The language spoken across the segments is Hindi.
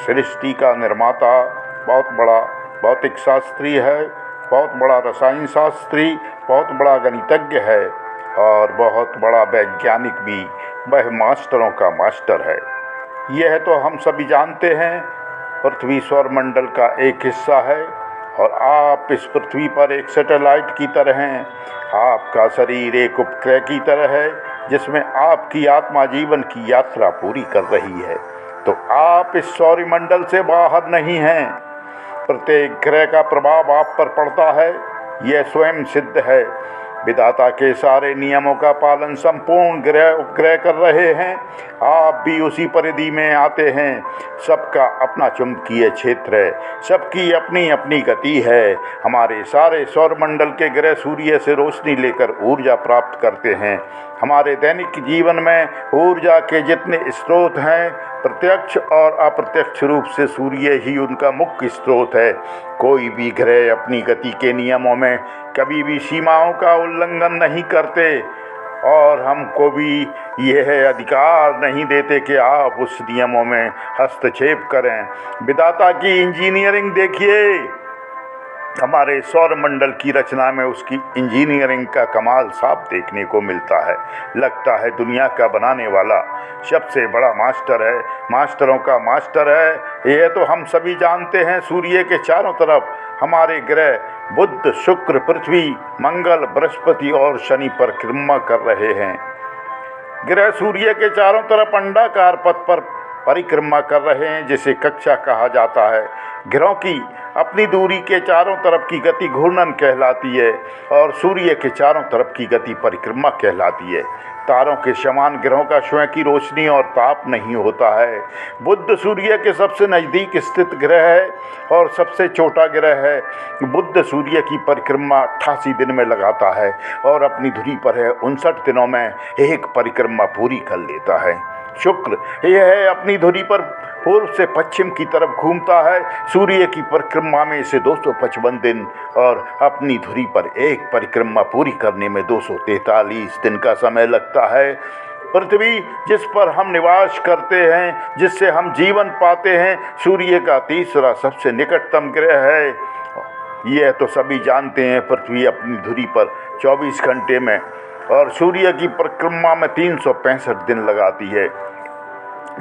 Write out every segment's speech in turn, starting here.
सृष्टि का निर्माता, बहुत बड़ा भौतिक शास्त्री है, बहुत बड़ा रसायन शास्त्री, बहुत बड़ा गणितज्ञ है और बहुत बड़ा वैज्ञानिक भी। वह मास्टरों का मास्टर है। यह तो हम सभी जानते हैं। पृथ्वी सौरमंडल का एक हिस्सा है और आप इस पृथ्वी पर एक सैटेलाइट की तरह हैं। आपका शरीर एक उपग्रह की तरह है जिसमें आपकी आत्मा जीवन की यात्रा पूरी कर रही है। तो आप इस सौरमंडल से बाहर नहीं हैं। प्रत्येक ग्रह का प्रभाव आप पर पड़ता है, यह स्वयं सिद्ध है। विधाता के सारे नियमों का पालन संपूर्ण ग्रह उपग्रह कर रहे हैं। आप भी उसी परिधि में आते हैं। सबका अपना चुंबकीय क्षेत्र है, सबकी अपनी अपनी गति है। हमारे सारे सौरमंडल के ग्रह सूर्य से रोशनी लेकर ऊर्जा प्राप्त करते हैं। हमारे दैनिक जीवन में ऊर्जा के जितने स्रोत हैं, प्रत्यक्ष और अप्रत्यक्ष रूप से सूर्य ही उनका मुख्य स्रोत है। कोई भी ग्रह अपनी गति के नियमों में कभी भी सीमाओं का उल्लंघन नहीं करते और हमको भी यह अधिकार नहीं देते कि आप उस नियमों में हस्तक्षेप करें। विधाता की इंजीनियरिंग देखिए। हमारे सौरमंडल की रचना में उसकी इंजीनियरिंग का कमाल साफ देखने को मिलता है। लगता है दुनिया का बनाने वाला सबसे बड़ा मास्टर है, मास्टरों का मास्टर है। यह तो हम सभी जानते हैं। सूर्य के चारों तरफ हमारे ग्रह बुध, शुक्र, पृथ्वी, मंगल, बृहस्पति और शनि परिक्रमा कर रहे हैं। ग्रह सूर्य के चारों तरफ अंडाकार पथ पर परिक्रमा कर रहे हैं, जिसे कक्षा कहा जाता है। ग्रहों की अपनी दूरी के चारों तरफ की गति घूर्णन कहलाती है और सूर्य के चारों तरफ की गति परिक्रमा कहलाती है। तारों के समान ग्रहों का स्वयं की रोशनी और ताप नहीं होता है। बुध सूर्य के सबसे नज़दीक स्थित ग्रह है और सबसे छोटा ग्रह है। बुध सूर्य की परिक्रमा 88 दिन में लगाता है और अपनी धुरी पर है 59 दिनों में एक परिक्रमा पूरी कर लेता है। शुक्र यह अपनी धुरी पर पूर्व से पश्चिम की तरफ घूमता है। सूर्य की परिक्रमा में इसे 255 दिन और अपनी धुरी पर एक परिक्रमा पूरी करने में 243 दिन का समय लगता है। पृथ्वी जिस पर हम निवास करते हैं, जिससे हम जीवन पाते हैं, सूर्य का तीसरा सबसे निकटतम ग्रह है। यह तो सभी जानते हैं। पृथ्वी अपनी धुरी पर 24 घंटे में और सूर्य की परिक्रमा में 365 दिन लगाती है।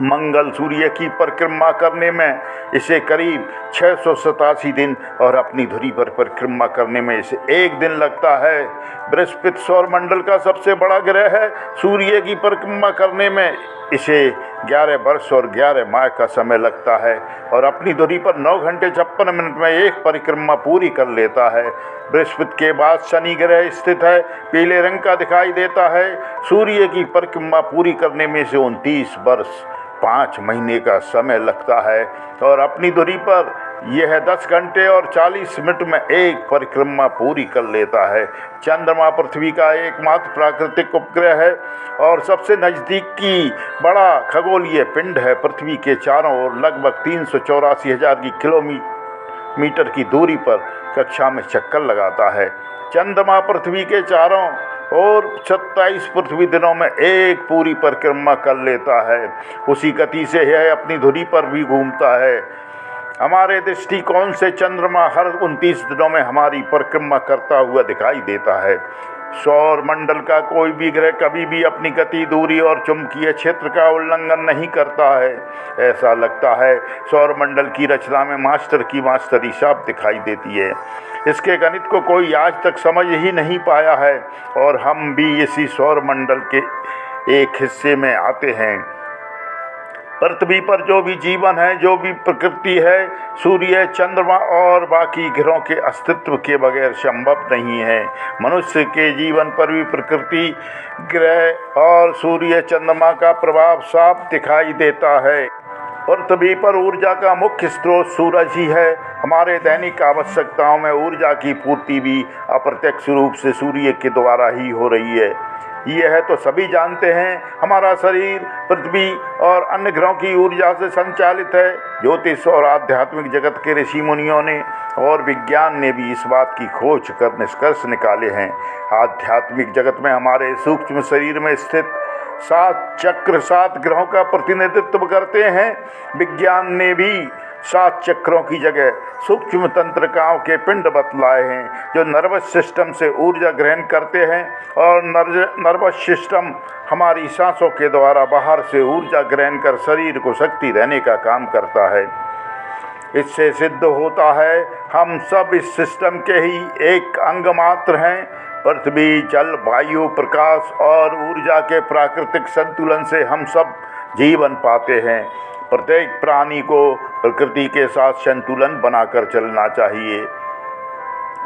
मंगल सूर्य की परिक्रमा करने में इसे करीब 687 दिन और अपनी धुरी पर परिक्रमा करने में इसे 1 दिन लगता है। बृहस्पति सौरमंडल का सबसे बड़ा ग्रह है। सूर्य की परिक्रमा करने में इसे 11 वर्ष और 11 माह का समय लगता है और अपनी धुरी पर 9 घंटे 56 मिनट में एक परिक्रमा पूरी कर लेता है। बृहस्पति के बाद शनि ग्रह स्थित है, पीले रंग का दिखाई देता है। सूर्य की परिक्रमा पूरी करने में इसे 29 वर्ष 5 महीने का समय लगता है और अपनी धुरी पर यह 10 घंटे और 40 मिनट में एक परिक्रमा पूरी कर लेता है। चंद्रमा पृथ्वी का एकमात्र प्राकृतिक उपग्रह है और सबसे नज़दीकी बड़ा खगोलीय पिंड है। पृथ्वी के चारों ओर लगभग 384,000 किलोमीटर की दूरी पर कक्षा में चक्कर लगाता है। चंद्रमा पृथ्वी के चारों और 27 पृथ्वी दिनों में एक पूरी परिक्रमा कर लेता है। उसी गति से यह अपनी धुरी पर भी घूमता है। हमारे दृष्टिकोण से चंद्रमा हर 29 दिनों में हमारी परिक्रमा करता हुआ दिखाई देता है। सौर मंडल का कोई भी ग्रह कभी भी अपनी गति, दूरी और चुंबकीय क्षेत्र का उल्लंघन नहीं करता है। ऐसा लगता है सौर मंडल की रचना में मास्टर की मास्टरी साफ दिखाई देती है। इसके गणित को कोई आज तक समझ ही नहीं पाया है और हम भी इसी सौर मंडल के एक हिस्से में आते हैं। पृथ्वी पर जो भी जीवन है, जो भी प्रकृति है, सूर्य, चंद्रमा और बाकी ग्रहों के अस्तित्व के बगैर संभव नहीं है। मनुष्य के जीवन पर भी प्रकृति, ग्रह और सूर्य, चंद्रमा का प्रभाव साफ दिखाई देता है। पृथ्वी पर ऊर्जा का मुख्य स्रोत सूरज ही है। हमारे दैनिक आवश्यकताओं में ऊर्जा की पूर्ति भी अप्रत्यक्ष रूप से सूर्य के द्वारा ही हो रही है। यह तो सभी जानते हैं। हमारा शरीर पृथ्वी और अन्य ग्रहों की ऊर्जा से संचालित है। ज्योतिष और आध्यात्मिक जगत के ऋषि मुनियों ने और विज्ञान ने भी इस बात की खोज कर निष्कर्ष निकाले हैं। आध्यात्मिक जगत में हमारे सूक्ष्म शरीर में स्थित 7 चक्र 7 ग्रहों का प्रतिनिधित्व करते हैं। विज्ञान ने भी 7 चक्रों की जगह सूक्ष्म तंत्रिकाओं के पिंड बतलाए हैं, जो नर्वस सिस्टम से ऊर्जा ग्रहण करते हैं, और नर्वस सिस्टम हमारी सांसों के द्वारा बाहर से ऊर्जा ग्रहण कर शरीर को शक्ति देने का काम करता है। इससे सिद्ध होता है हम सब इस सिस्टम के ही एक अंग मात्र हैं। पृथ्वी, जल, वायु, प्रकाश और ऊर्जा के प्राकृतिक संतुलन से हम सब जीवन पाते हैं। प्रत्येक प्राणी को प्रकृति के साथ संतुलन बनाकर चलना चाहिए,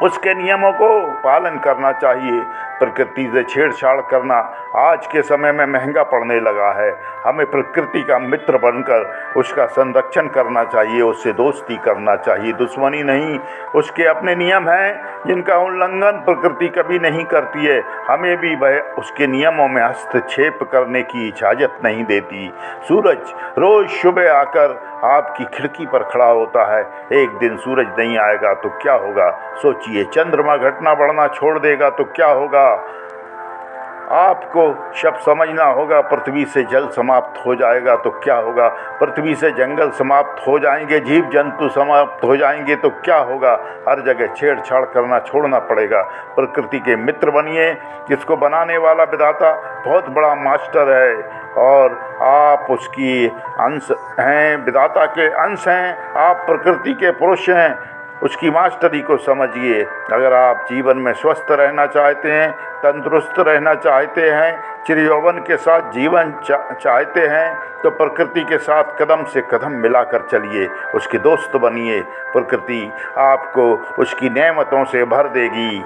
उसके नियमों को पालन करना चाहिए। प्रकृति से छेड़छाड़ करना आज के समय में महंगा पड़ने लगा है। हमें प्रकृति का मित्र बनकर उसका संरक्षण करना चाहिए, उससे दोस्ती करना चाहिए, दुश्मनी नहीं। उसके अपने नियम हैं जिनका उल्लंघन प्रकृति कभी नहीं करती है। हमें भी वह उसके नियमों में हस्तक्षेप करने की इजाज़त नहीं देती। सूरज रोज़ सुबह आकर आपकी खिड़की पर खड़ा होता है। एक दिन सूरज नहीं आएगा तो क्या होगा सोचिए। चंद्रमा घटना बढ़ना छोड़ देगा तो क्या होगा। आपको सब समझना होगा। पृथ्वी से जल समाप्त हो जाएगा तो क्या होगा। पृथ्वी से जंगल समाप्त हो जाएंगे, जीव जंतु समाप्त हो जाएंगे तो क्या होगा। हर जगह छेड़छाड़ करना छोड़ना पड़ेगा। प्रकृति के मित्र बनिए। जिसको बनाने वाला विधाता बहुत बड़ा मास्टर है और आप उसकी अंश हैं, विधाता के अंश हैं। आप प्रकृति के पुरुष हैं। उसकी मास्टरी को समझिए। अगर आप जीवन में स्वस्थ रहना चाहते हैं, तंदुरुस्त रहना चाहते हैं, चिरयौवन के साथ जीवन चाहते हैं, तो प्रकृति के साथ कदम से कदम मिलाकर चलिए, उसके दोस्त बनिए। प्रकृति आपको उसकी नेमतों से भर देगी।